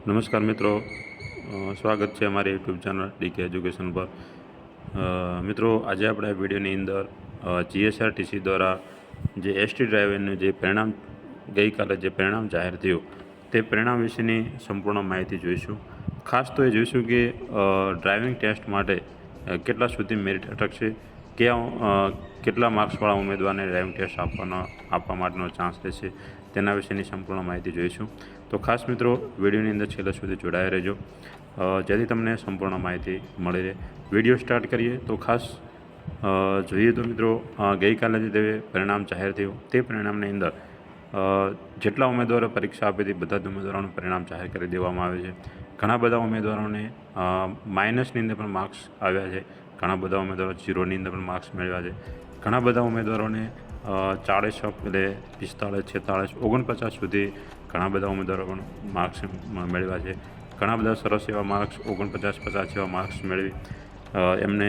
નમસ્કાર મિત્રો, સ્વાગત છે અમારી યુટ્યુબ ચેનલ ડીકે એજ્યુકેશન પર। મિત્રો, આજે આપણે આ વિડીયોની અંદર જીએસઆરટીસી દ્વારા જે એસટી ડ્રાઇવરનું જે પરિણામ ગઈકાલે જે પરિણામ જાહેર થયું તે પરિણામ વિશેની સંપૂર્ણ માહિતી જોઈશું। ખાસ તો એ જોઈશું કે ડ્રાઇવિંગ ટેસ્ટ માટે કેટલા સુધી મેરિટ અટકશે, કેટલા માર્ક્સવાળા ઉમેદવારને ડ્રાઇવિંગ ટેસ્ટ આપવા માટેનો ચાન્સ રહેશે, તેના વિશેની સંપૂર્ણ માહિતી જોઈશું। તો ખાસ મિત્રો, વિડીયોની અંદર છેલ્લે સુધી જોડાયા રહેજો, જેથી તમને સંપૂર્ણ માહિતી મળી રહે। વિડીયો સ્ટાર્ટ કરીએ તો ખાસ જોઈએ તો મિત્રો, ગઈકાલે જે પરિણામ જાહેર થયું તે પરિણામની અંદર જેટલા ઉમેદવારો પરીક્ષા આપી હતી બધા જ ઉમેદવારોનું પરિણામ જાહેર કરી દેવામાં આવે છે। ઘણા બધા ઉમેદવારોને માઇનસની અંદર પણ માર્ક્સ આવ્યા છે, ઘણા બધા ઉમેદવારો ઝીરોની અંદર પણ માર્ક્સ મેળવ્યા છે, ઘણા બધા ઉમેદવારોને 40 એટલે 45, 46, 49 સુધી ઘણા બધા ઉમેદવારો પણ માર્ક્સ મેળવ્યા છે। ઘણા બધા સરસ એવા માર્ક્સ 49, 50 જેવા માર્ક્સ મેળવી એમને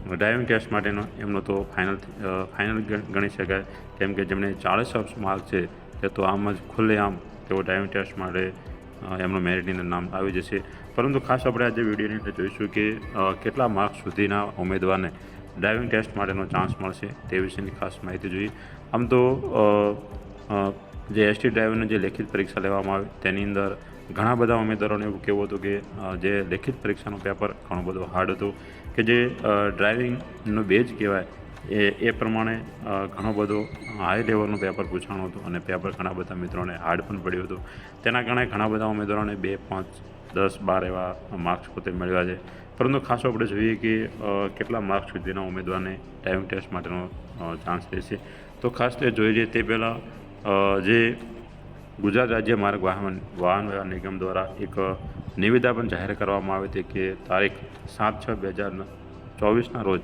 ડ્રાઇવિંગ ટેસ્ટ માટેનો એમનો તો ફાઇનલ ગણી શકાય, કેમ કે જેમને 40 માર્ક છે તે તો આમ જ ખુલ્લેઆમ તેઓ ડ્રાઇવિંગ ટેસ્ટ માટે એમનું મેરિટની અંદર નામ આવી જશે। પરંતુ ખાસ આપણે આજે વિડીયોની અંદર જોઈશું કે કેટલા માર્ક્સ સુધીના ઉમેદવારને ડ્રાઇવિંગ ટેસ્ટ માટેનો ચાન્સ મળશે તે વિશેની ખાસ માહિતી જોઈએ। આમ તો જે એસટી ડ્રાઇવરની જે લેખિત પરીક્ષા લેવામાં આવી તેની અંદર ઘણા બધા ઉમેદવારોને એવું કહેવું હતું કે જે લેખિત પરીક્ષાનું પેપર ઘણું બધું હાર્ડ હતું, કે જે ડ્રાઇવિંગનું બેઝ કહેવાય એ પ્રમાણે ઘણો બધો હાઈ લેવલનું પેપર પૂછાણું હતું અને પેપર ઘણા બધા મિત્રોને હાર્ડ પણ પડ્યું હતું। તેના કારણે ઘણા બધા ઉમેદવારોને 2, 5, 10, 12 એવા માર્ક્સ પોતે મેળવ્યા છે। પરંતુ ખાસ આપણે જોઈએ કે કેટલા માર્ક્સ સુધીના ઉમેદવારને ડ્રાઇવિંગ ટેસ્ટ માટેનો ચાન્સ રહેશે। તો ખાસ તે જોઈ લઈએ તે પહેલાં જે ગુજરાત રાજ્ય માર્ગ વાહન વ્યવહાર નિગમ દ્વારા એક નિવિદા પણ જાહેર કરવામાં આવી હતી કે તારીખ 7/6/2024ના રોજ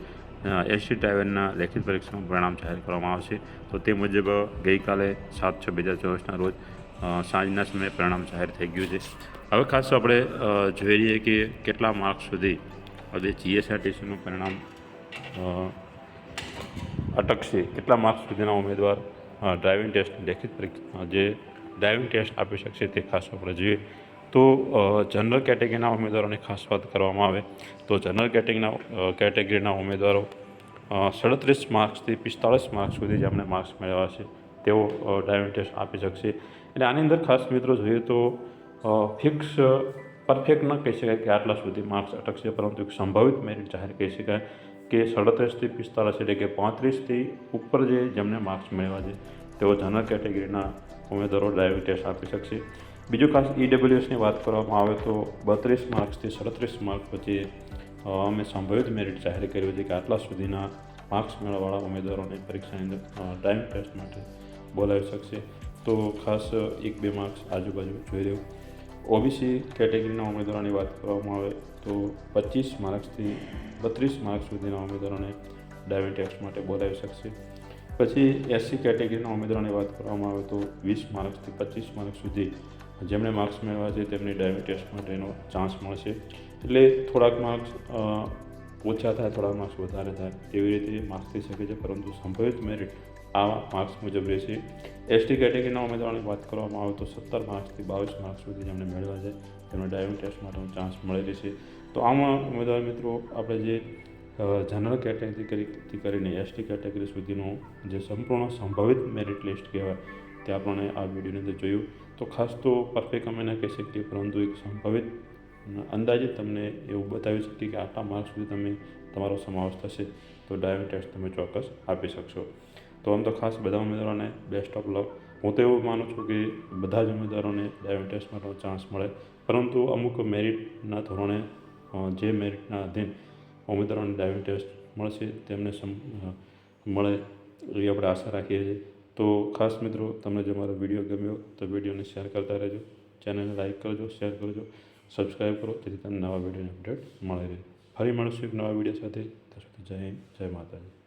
એસટી ડ્રાઇવરના લેખિત પરીક્ષાનું પરિણામ જાહેર કરવામાં આવશે। તો તે મુજબ ગઈકાલે 7/6/2024ના રોજ સાંજના સમયે પરિણામ જાહેર થઈ ગયું છે। હવે ખાસ આપણે જોઈ લઈએ કે કેટલા માર્ક્સ સુધી જે જીએસઆરટીસીનું પરિણામ અટકશે, કેટલા માર્ક્સ સુધીના ઉમેદવાર ડ્રાઇવિંગ ટેસ્ટ લેખિત પરીક્ષા જે ડ્રાઇવિંગ ટેસ્ટ આપી શકશે તે ખાસ આપણે જોઈએ તો જનરલ કેટેગરીના ઉમેદવારોની ખાસ વાત કરવામાં આવે તો જનરલ કેટેગરીના ઉમેદવારો 37 માર્ક્સથી 45 માર્ક્સ સુધી જેમણે માર્ક્સ મેળવ્યા છે તેઓ ડ્રાઇવિંગ ટેસ્ટ આપી શકશે। એટલે આની અંદર ખાસ મિત્રો જોઈએ તો ફિક્સ પરફેક્ટ ન કહી શકાય કે આટલા સુધી માર્ક્સ અટકશે, પરંતુ એક સંભવિત મેરિટ જાહેર કહી શકાય કે 37થી 45 એટલે કે 35થી ઉપર જેમને માર્ક્સ મેળવ્યા છે તેઓ જનરલ કેટેગરીના ઉમેદવારો ડ્રાઇવિંગ ટેસ્ટ આપી શકશે। બીજું ખાસ ઈડબ્લ્યુએસની વાત કરવામાં આવે તો 32 માર્ક્સથી 37 માર્ક્સ વચ્ચે અમે સંભવિત મેરિટ જાહેર કર્યું છે કે આટલા સુધીના માર્ક્સ મેળવવાળા ઉમેદવારોને પરીક્ષાની અંદર ડ્રાઇવિંગ ટેસ્ટ માટે બોલાવી શકશે। તો ખાસ 1-2 માર્ક્સ આજુબાજુ જોઈ રહ્યું। ઓબીસી કેટેગરીના ઉમેદવારોની વાત કરવામાં આવે તો 25 માર્ક્સથી 32 માર્ક્સ સુધીના ઉમેદવારોને ડ્રાઇવિંગ ટેસ્ટ માટે બોલાવી શકશે। પછી એસસી કેટેગરીના ઉમેદવારોની વાત કરવામાં આવે તો 20 માર્ક્સથી 25 માર્ક્સ સુધી જેમણે માર્ક્સ મેળવ્યા છે તેમને ડ્રાઇવિંગ ટેસ્ટ માટેનો ચાન્સ મળશે। એટલે થોડાક માર્ક્સ ઓછા થાય, થોડાક માર્ક્સ વધારે થાય તેવી રીતે માર્ક્સ થઈ શકે છે, પરંતુ સંભવિત મેરિટ આ માર્ક્સ મુજબ રહેશે। એસટી કેટેગરીના ઉમેદવારોની વાત કરવામાં આવે તો 17 માર્ક્સથી 22 માર્ક્સ સુધી જેમણે મેળવ્યા છે તેમને ડ્રાઇવિંગ ટેસ્ટ માટેનો ચાન્સ મળી રહેશે। તો આમાં ઉમેદવાર મિત્રો આપણે જે જનરલ કેટેગરીથી કરીને એસટી કેટેગરી સુધીનું જે સંપૂર્ણ સંભવિત મેરિટ લિસ્ટ કહેવાય તે આપણને આ વિડીયોની અંદર જોયું। તો ખાસ તો પરફેક્ટ અમે ન કહી શકીએ, પરંતુ એક સંભવિત અંદાજે તમને એવું બતાવી શકીએ કે આટલા માર્ક્સ સુધી તમારો સમાવેશ થશે તો ડ્રાઇવિંગ ટેસ્ટ તમે ચોક્કસ આપી શકશો। તો આમ તો ખાસ બધા ઉમેદવારોને બેસ્ટ ઓફ લક। હું તો એવું માનું છું કે બધા જ ઉમેદવારોને ડ્રાઇવિંગ ટેસ્ટ માટેનો ચાન્સ મળે, પરંતુ અમુક મેરિટના ધોરણે જે મેરિટના અધીન ઉમેદવારોને ડ્રાઇવિંગ ટેસ્ટ મળશે તેમને મળે એવી આપણે આશા રાખીએ છીએ। તો ખાસ મિત્રો, તમને જો મારો વિડીયો ગમ્યો તો વિડીયોને શેર કરતા રહેજો, ચેનલને લાઇક કરજો, શેર કરજો, સબસ્ક્રાઈબ કરો, જેથી તમને નવા વિડીયોની અપડેટ મળી રહે। ફરી મળીશું એક નવા વિડીયો સાથે। ત્યાં સુધી જય હિન્દ, જય માતાજી।